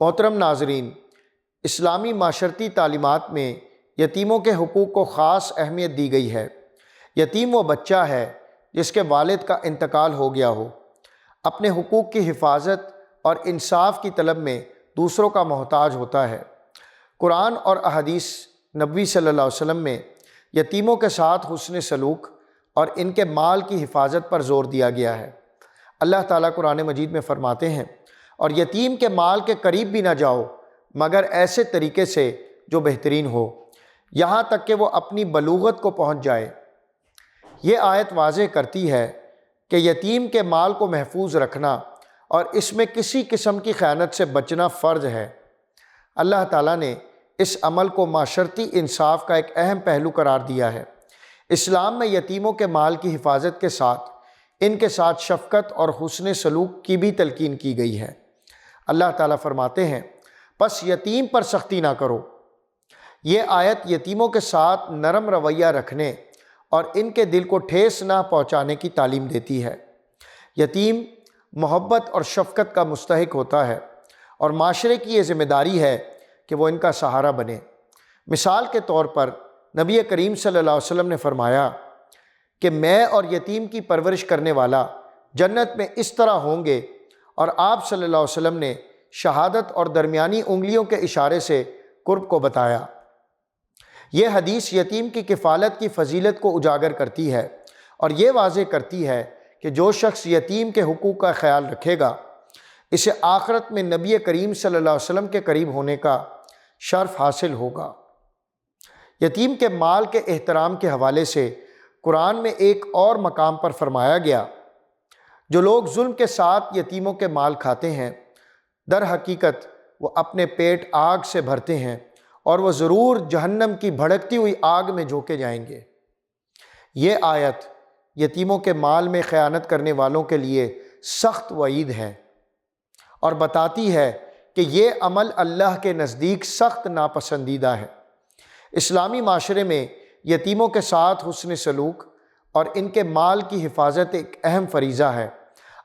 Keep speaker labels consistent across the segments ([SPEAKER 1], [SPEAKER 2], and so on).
[SPEAKER 1] محترم ناظرین، اسلامی معاشرتی تعلیمات میں یتیموں کے حقوق کو خاص اہمیت دی گئی ہے۔ یتیم وہ بچہ ہے جس کے والد کا انتقال ہو گیا ہو، اپنے حقوق کی حفاظت اور انصاف کی طلب میں دوسروں کا محتاج ہوتا ہے۔ قرآن اور احادیث نبوی صلی اللہ علیہ وسلم میں یتیموں کے ساتھ حسن سلوک اور ان کے مال کی حفاظت پر زور دیا گیا ہے۔ اللہ تعالیٰ قرآن مجید میں فرماتے ہیں، اور یتیم کے مال کے قریب بھی نہ جاؤ مگر ایسے طریقے سے جو بہترین ہو، یہاں تک کہ وہ اپنی بلوغت کو پہنچ جائے۔ یہ آیت واضح کرتی ہے کہ یتیم کے مال کو محفوظ رکھنا اور اس میں کسی قسم کی خیانت سے بچنا فرض ہے۔ اللہ تعالیٰ نے اس عمل کو معاشرتی انصاف کا ایک اہم پہلو قرار دیا ہے۔ اسلام میں یتیموں کے مال کی حفاظت کے ساتھ ان کے ساتھ شفقت اور حسن سلوک کی بھی تلقین کی گئی ہے۔ اللہ تعالیٰ فرماتے ہیں، پس یتیم پر سختی نہ کرو۔ یہ آیت یتیموں کے ساتھ نرم رویہ رکھنے اور ان کے دل کو ٹھیس نہ پہنچانے کی تعلیم دیتی ہے۔ یتیم محبت اور شفقت کا مستحق ہوتا ہے اور معاشرے کی یہ ذمہ داری ہے کہ وہ ان کا سہارا بنے۔ مثال کے طور پر نبی کریم صلی اللہ علیہ وسلم نے فرمایا کہ میں اور یتیم کی پرورش کرنے والا جنت میں اس طرح ہوں گے، اور آپ صلی اللہ علیہ وسلم نے شہادت اور درمیانی انگلیوں کے اشارے سے قرب کو بتایا۔ یہ حدیث یتیم کی کفالت کی فضیلت کو اجاگر کرتی ہے اور یہ واضح کرتی ہے کہ جو شخص یتیم کے حقوق کا خیال رکھے گا، اسے آخرت میں نبی کریم صلی اللہ علیہ وسلم کے قریب ہونے کا شرف حاصل ہوگا۔ یتیم کے مال کے احترام کے حوالے سے قرآن میں ایک اور مقام پر فرمایا گیا، جو لوگ ظلم کے ساتھ یتیموں کے مال کھاتے ہیں، در حقیقت وہ اپنے پیٹ آگ سے بھرتے ہیں اور وہ ضرور جہنم کی بھڑکتی ہوئی آگ میں جھونکے جائیں گے۔ یہ آیت یتیموں کے مال میں خیانت کرنے والوں کے لیے سخت وعید ہے اور بتاتی ہے کہ یہ عمل اللہ کے نزدیک سخت ناپسندیدہ ہے۔ اسلامی معاشرے میں یتیموں کے ساتھ حسن سلوک اور ان کے مال کی حفاظت ایک اہم فریضہ ہے۔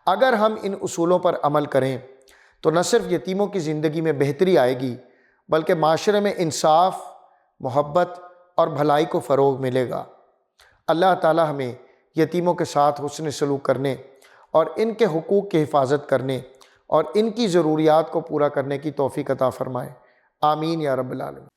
[SPEAKER 1] اگر ہم ان اصولوں پر عمل کریں تو نہ صرف یتیموں کی زندگی میں بہتری آئے گی بلکہ معاشرے میں انصاف، محبت اور بھلائی کو فروغ ملے گا۔ اللہ تعالی ہمیں یتیموں کے ساتھ حسن سلوک کرنے اور ان کے حقوق کی حفاظت کرنے اور ان کی ضروریات کو پورا کرنے کی توفیق عطا فرمائے۔ آمین یا رب العالمین۔